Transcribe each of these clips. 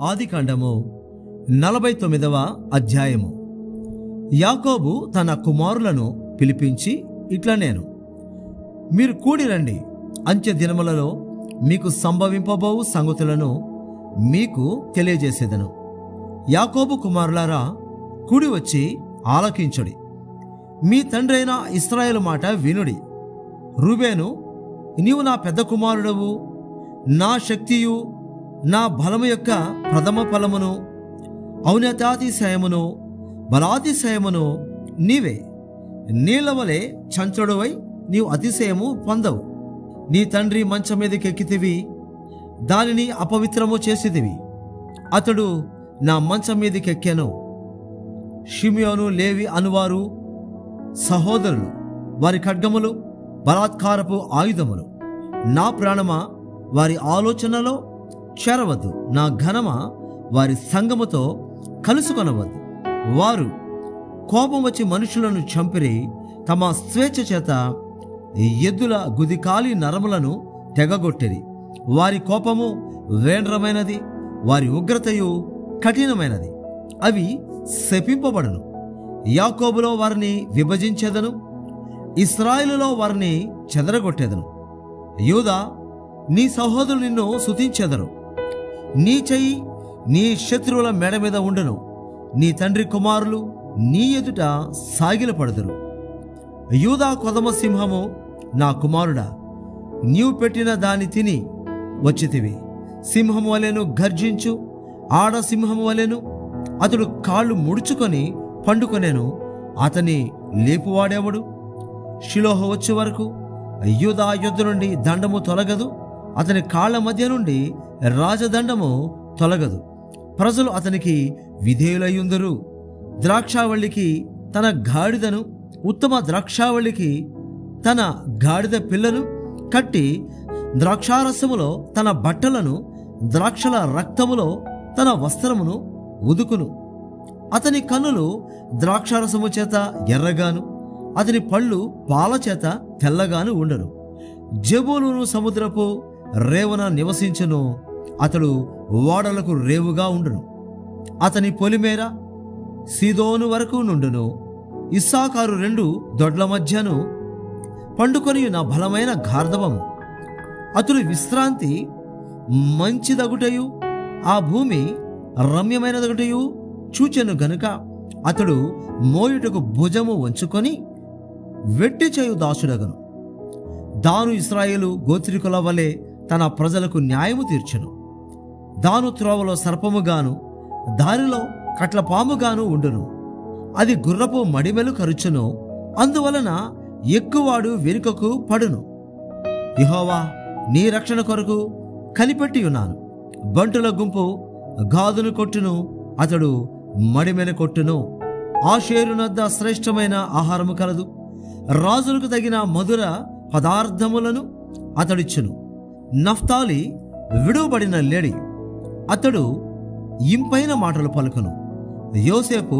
ఆదికాండము 49వ అధ్యాయము. యాకోబు తన కుమారులను పిలిపించి ఇట్లా నేను, మీరు కూడి రండి, అంత్య దినములలో మీకు సంభవింపబోవు సంగతులను మీకు తెలియజేసేదను. యాకోబు కుమారులారా, కూడి వచ్చి ఆలకించుడి. మీ తండ్రైన ఇశ్రాయేలు మాట వినుడి. రూబేను, నీవు నా పెద్ద కుమారుడవు, నా శక్తియు నా బలము యొక్క ప్రథమ ఫలమును, ఔన్నతాతిశయమును బలాతిశయమును నీవే. నీళ్లవలే చంచడువై నీవు అతిశయము పొందవు. నీ తండ్రి మంచం మీదకి ఎక్కితివి, దానిని అపవిత్రము చేసితివి. అతడు నా మంచం మీదకి ఎక్కాను. షిమియోను, లేవి అనువారు సహోదరులు, వారి ఖడ్గములు బలాత్కారపు ఆయుధములు. నా ప్రాణమా, వారి ఆలోచనలో చేరవద్దు. నా ఘనమా, వారి సంగముతో కలుసుకొనవద్దు. వారు కోపం వచ్చి మనుషులను చంపిరి, తమ స్వేచ్ఛ చేత ఎద్దుల గుదికాలి నరములను తెగగొట్టిరి. వారి కోపము వేండ్రమైనది, వారి ఉగ్రతయు కఠినమైనది. అవి శపింపబడును. యాకోబులో వారిని విభజించేదను, ఇశ్రాయేలులో వారిని చెదరగొట్టేదను. యూదా, నీ సహోదరులు నిన్ను స్తుతించెదరు. నీ చెయ్యి నీ శత్రువుల మెడ మీద ఉండును. నీ తండ్రి కుమారులు నీ ఎదుట సాగిలపడుదురు. యూదా కొదమ సింహము, నా కుమారుడా, నీవు పెట్టిన దాన్ని తిని వచ్చితివి. సింహము వలెను గర్జించు, ఆడ సింహము వలెను అతడు కాళ్ళు ముడుచుకొని పండుకొనేను. అతని లేపువాడేవాడు? షిలోహు వచ్చే వరకు యూదా యుద్ధ నుండి దండము తొలగదు, అతని కాళ్ల మధ్య నుండి రాజదండము తొలగదు. ప్రజలు అతనికి విధేయులయ్యుందురు. ద్రాక్షావళికి తన గాడిదను, ఉత్తమ ద్రాక్షావళికి తన గాడిద పిల్లను కట్టి, ద్రాక్షారసములో తన బట్టలను, ద్రాక్షల రక్తములో తన వస్త్రమును ఉదుకును. అతని కన్నులు ద్రాక్షారసము చేత ఎర్రగాను, అతని పళ్ళు పాల చేత తెల్లగాను ఉండను. జెబూలూను సముద్రపు రేవున నివసించును, అతడు ఓడలకు రేవుగా ఉండును. అతని పొలిమేర సీదోను వరకు నుండును. ఇస్సాకారు 2 దొడ్ల మధ్యను పండుకొని నా బలమైన గార్ధవము. అతడు విశ్రాంతి మంచిదగుటయు ఆ భూమి రమ్యమైనదగుటయు చూచెను గనుక అతడు మోయుటకు భుజము వంచుకొని వెట్టి చేయు దాసుడగను. దాను ఇశ్రాయేలు గోత్రికుల వలె తన ప్రజలకు న్యాయము తీర్చెను. దాను త్రోవలో సర్పముగాను, దారిలో కట్లపాముగాను ఉండును. అది గుర్రపు మడిమెలు కరుచును, అందువలన ఎక్కువాడు వెనుకకు పడును. యెహోవా, నీ రక్షణ కొరకు కనిపెట్టి ఉన్నాను. బంటుల గుంపు గాదును కొట్టును, అతడు మడిమెన కొట్టును. ఆషేరునద్ద శ్రేష్టమైన ఆహారము కలదు, రాజులకు తగిన మధుర పదార్థములను అతడిచ్చును. నఫ్తాలి విడువబడిన లేడి, అతడు ఇంపైన మాటలు పలుకును. యోసేపు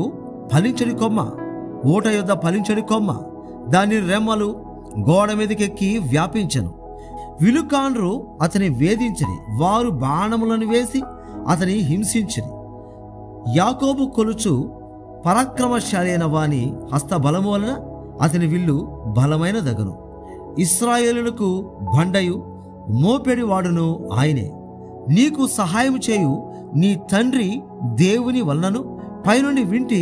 ఫలించడి కొమ్మ, ఊట యొద్ద ఫలించడి కొమ్మ, దాని రెమ్మలు గోడ మీదకెక్కి వ్యాపించను. విలుకాండ్రు అతని వేధించిరి, వారు బాణములను వేసి అతని హింసించిరి. యాకోబు కొలుచు పరాక్రమశాలైన వాని హస్తబలము వలన అతని విల్లు బలమైన దగను. ఇశ్రాయేలులకు బండయు మోపెడి వాడును ఆయనే. నీకు సహాయం చేయు నీ తండ్రి దేవుని వలనను, పైనుండి వింటి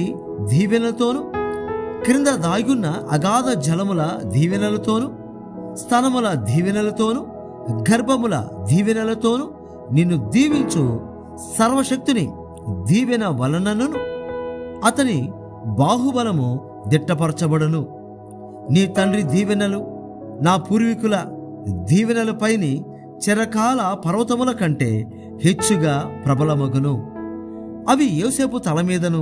దీవెనలతోను, క్రింద దాగున్న అగాధ జలముల దీవెనలతోను, స్తనముల దీవెనలతోను, గర్భముల దీవెనలతోను నిన్ను దీవించు సర్వశక్తిని దీవెన వలనను అతని బాహుబలము దిట్టపరచబడును. నీ తండ్రి దీవెనలు నా పూర్వీకుల దీవెనలపైని చిరకాల పర్వతముల కంటే హెచ్చుగా ప్రబలమగును. అవి యోసేపు తల మీదను,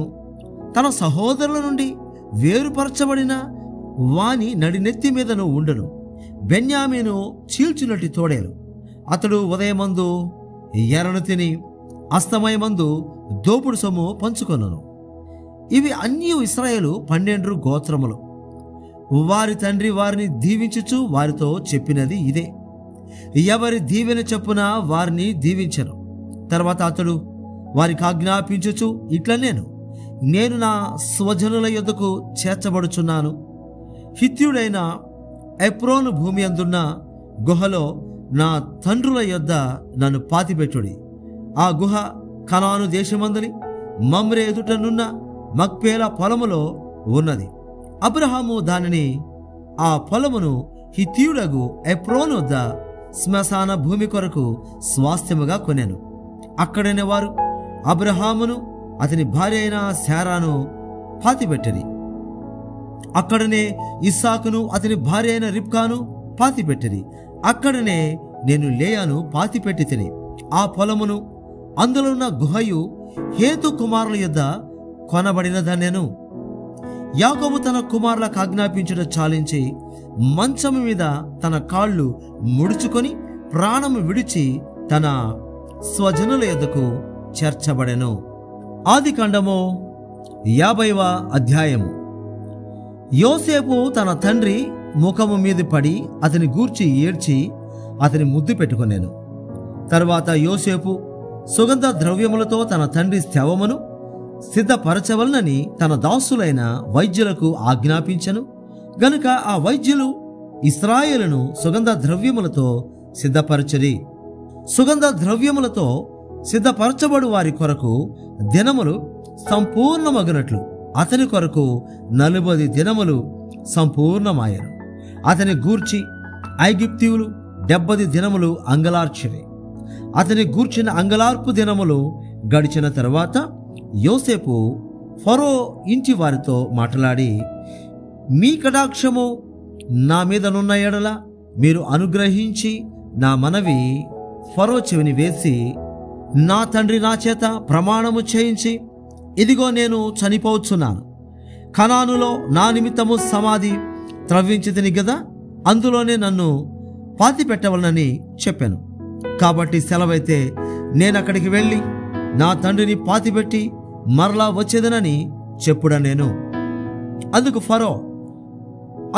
తన సహోదరుల నుండి వేరుపరచబడిన వాని నడినెత్తి మీదను ఉండును. బెన్యామీను చీల్చునట్టి తోడేలు, అతడు ఉదయమందు ఎరను తిని అస్తమయమందు దోపుడు సొమ్ము పంచుకొనును. ఇవి అన్నీ ఇశ్రాయేలు 12 గోత్రములు. వారి తండ్రి వారిని దీవించుచు వారితో చెప్పినది ఇదే. ఎవరి దీవెన చొప్పున వారిని దీవించెను. తర్వాత అతడు వారికి ఆజ్ఞాపించుచు ఇట్లా నేను నా స్వజనుల యొద్దకు చేర్చబడుచున్నాను. హిత్యుడైన ఎప్రోను భూమి అందున్న గుహలో నా తండ్రుల యొద్ద నన్ను పాతిపెట్టుడి. ఆ గుహ కనాను దేశమందలి మమ్రే ఎదుటనున్న మక్పేల పొలములో ఉన్నది. అబ్రహాము దానిని, ఆ పొలమును హిత్యుడగు ఎప్రోను వద్ద శ్మశాన భూమి కొరకు స్వాస్థ్యముగా కొనెను. అక్కడనే వారు అబ్రహామును అతని భార్య అయిన శారాను పాతిపెట్టిరి. అక్కడనే ఇస్సాకును అతని భార్య అయిన రిబ్కాను పాతిపెట్టిరి. అక్కడనే నేను లేయాను పాతిపెట్టి తిని ఆ పొలమును అందులో ఉన్న గుహయు హేతు కుమారుల యొద్ద కొనబడినదనెను. యాకోబు తన కుమారులకు ఆజ్ఞాపించుట చాలించి మంచము మీద తన కాళ్ళు ముడుచుకొని ప్రాణము విడిచి తన స్వజనుల యొద్దకు చేర్చబడెను. ఆదికాండము 50వ అధ్యాయము. యోసేపు తన తండ్రి ముఖము మీద పడి అతని గూర్చి ఏడ్చి అతని ముద్దు పెట్టుకొనెను. తరువాత యోసేపు సుగంధ ద్రవ్యములతో తన తండ్రి శవమును సిద్ధపరచవలనని తన దాసులైన వైద్యులకు ఆజ్ఞాపించెను. గనుక ఆ వైద్యులు ఇశ్రాయేలును సుగంధ ద్రవ్యములతో సిద్ధపరచరి. సుగంధ ద్రవ్యములతో సిద్ధపరచబడు వారి కొరకు దినములు సంపూర్ణమగునట్లు అతని కొరకు 40 దినములు సంపూర్ణమాయను. అతని గూర్చి ఐగుప్తీయులు 70 దినములు అంగలార్చిరి. అతని గూర్చిన అంగలార్పు దినములు గడిచిన తరువాత యోసేపు ఫరో ఇంటి వారితో మాట్లాడి, మీ కటాక్షము నా మీదనున్న ఎడల మీరు అనుగ్రహించి నా మనవి ఫరో చెవిని వేసి నా తండ్రి నా చేత ప్రమాణము చేయించి, ఇదిగో నేను చనిపోవచ్చున్నాను, కనానులో నా నిమిత్తము సమాధి త్రవ్వించి తిని గదా, అందులోనే నన్ను పాతి పెట్టవలనని చెప్పాను. కాబట్టి సెలవైతే నేనక్కడికి వెళ్ళి నా తండ్రిని పాతిపెట్టి మరలా వచ్చేదనని చెప్పుడా నేను. అందుకు ఫరో,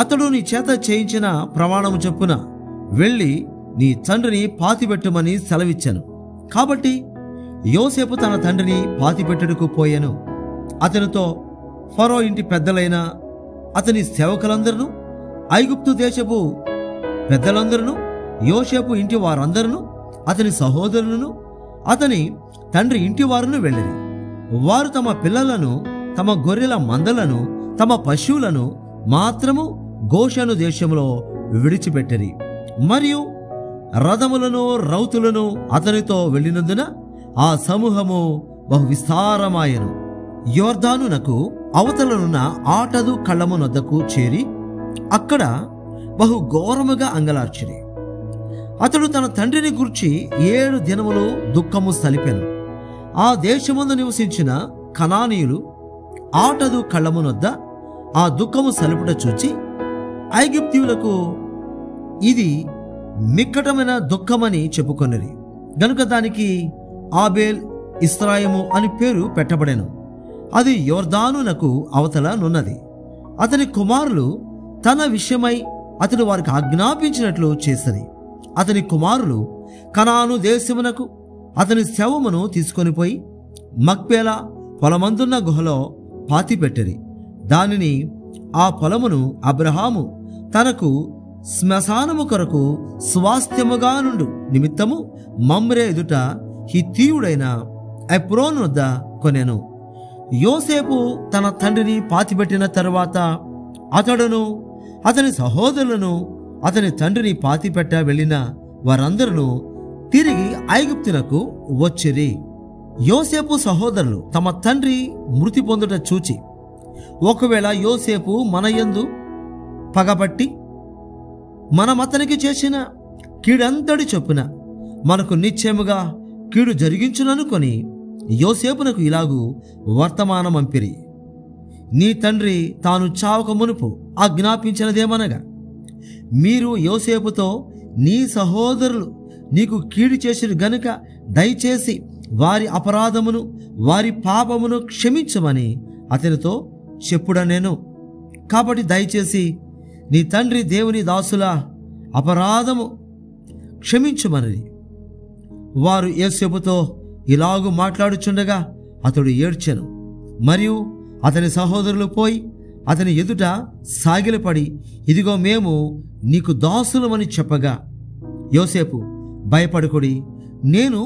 అతడు నీ చేత చేయించిన ప్రమాణము చొప్పున వెళ్ళి నీ తండ్రిని పాతిపెట్టుమని సెలవిచ్చాను. కాబట్టి యోసేపు తన తండ్రిని పాతిపెట్టుటకు పోయాను. అతనితో ఫరో ఇంటి పెద్దలైన అతని సేవకులందరూ, ఐగుప్తు దేశపు పెద్దలందరూ, యోసేపు ఇంటి వారందరూ, అతని సహోదరులను, అతని తండ్రి ఇంటి వారును వెళ్ళిరి. వారు తమ పిల్లలను, తమ గొర్రెల మందలను, తమ పశువులను మాత్రము గోషెను దేశంలో విడిచిపెట్టిరి. మరియు రథములను రౌతులను అతనితో వెళ్ళినందున ఆ సమూహము బహు విస్తారమాయను. యోర్దానునకు అవతలనున్న ఆటదు కళ్ళము నొద్దకు చేరి అక్కడ బహు ఘోరముగా అంగలార్చిరి. అతడు తన తండ్రిని గూర్చి 7 దినములు దుఃఖము సలిపెను. ఆ దేశమందు నివసించిన కనానీయులు ఆటదు కళ్ళమునొద్ద ఆ దుఃఖము సలుపుట చూచి, ఐగుప్తీయులకు ఇది మిక్కటమైన దుఃఖమని చెప్పుకొనిరి. గనుక దానికి ఆబేల్ ఇస్రాయిము అని పేరు పెట్టబడెను. అది యోర్దానునకు అవతల నున్నది. అతని కుమారులు తన విషయమై అతడు వారికి ఆజ్ఞాపించినట్లు చేసిరి. అతని కుమారులు కనాను దేశమునకు అతని శవమును తీసుకొని పోయి మక్పేల పొలమందున్న గుహలో పాతిపెట్టిరి. దానిని, ఆ పొలమును అబ్రహాము తనకు శ్మశానము కొరకు స్వాస్థ్యముగా నుండు నిమిత్తము మమ్రే ఎదుట హిత్తీయుడైన ఎప్రోను వద్ద కొనెను. యోసేపు తన తండ్రిని పాతిపెట్టిన తరువాత అతడును అతని సహోదరులను అతని తండ్రిని పాతిపెట్ట వెళ్ళిన వారందరూ తిరిగి ఐగుప్తునకు వచ్చిరి. యోసేపు సహోదరులు తమ తండ్రి మృతి పొందుట చూచి, ఒకవేళ యోసేపు మన యందు పగబట్టి మనమతనికి చేసిన కీడంతటి చొప్పున మనకు నిశ్చయముగా కీడు జరిగించుననుకొని యోసేపునకు ఇలాగు వర్తమానమంపిరి. నీ తండ్రి తాను చావక మునుపు ఆజ్ఞాపించినదేమనగా, మీరు యోసేపుతో నీ సహోదరులు నీకు కీడు చేసిరు గనుక దయచేసి వారి అపరాధమును వారి పాపమును క్షమించమని అతనితో చెప్పుడా నేను. కాబట్టి దయచేసి నీ తండ్రి దేవుని దాసుల అపరాధము క్షమించుమని వారు యోసేపుతో ఇలాగు మాట్లాడుచుండగా అతడు ఏడ్చెను. మరియు అతని సహోదరులు పోయి అతని ఎదుట సాగిలపడి, ఇదిగో మేము నీకు దాసులమని చెప్పగా, యోసేపు, భయపడకుడి, నేను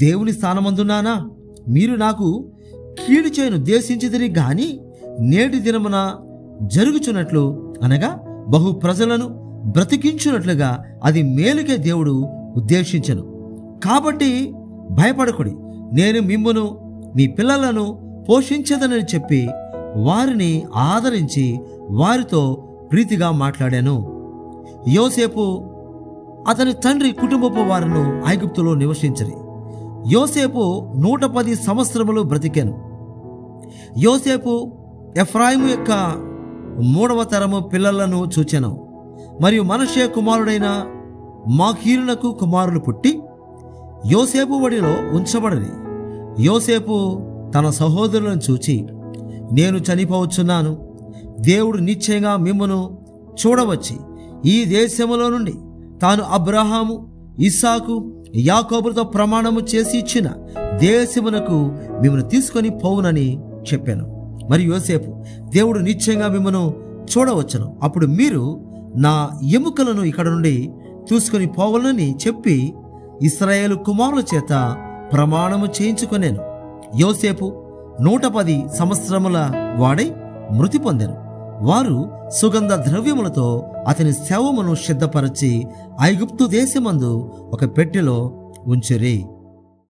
దేవుని స్థానమందున్నానా? మీరు నాకు కీడు చేయను ఉద్దేశించితిరి గాని నేటి దినమున జరుగుచున్నట్లు, అనగా బహు ప్రజలను బ్రతికించున్నట్లుగా అది మేలుకే దేవుడు ఉద్దేశించెను. కాబట్టి భయపడకుడి, నేను మిమ్మును మీ పిల్లలను పోషించదనని చెప్పి వారిని ఆదరించి వారితో ప్రీతిగా మాట్లాడాను. యోసేపు అతని తండ్రి కుటుంబపు వారును ఐగుప్తులో నివసించరి. యోసేపు 110 సంవత్సరములు బ్రతికెను. యోసేపు ఎఫ్రాయిము యొక్క 3వ తరము పిల్లలను చూచెను. మరియు మనష్షే కుమారుడైన మాకీరునకు కుమారులు పుట్టి యోసేపు ఒడిలో ఉంచబడని. యోసేపు తన సహోదరులను చూచి, నేను చనిపోవచ్చున్నాను, దేవుడు నిశ్చయంగా మిమ్మును చూడవచ్చి ఈ దేశములో నుండి తాను అబ్రహాము, ఇస్సాకు, యాకోబులతో ప్రమాణము చేసి ఇచ్చిన దేశమునకు మిమ్మను తీసుకొని పోవునని చెప్పాను. మరియు యోసేపు, దేవుడు నిశ్చయంగా మిమ్మను చూడవచ్చును, అప్పుడు మీరు నా ఎముకలను ఇక్కడ నుండి తీసుకొని పోవాలని చెప్పి ఇశ్రాయేలు కుమారుల చేత ప్రమాణము చేయించుకొనేను. యోసేపు 110 సంవత్సరముల వాడై మృతి పొందెను. వారు సుగంధ ద్రవ్యములతో అతని శవమును సిద్ధపరచి ఐగుప్తు దేశమందు ఒక పెట్టెలో ఉంచిరి.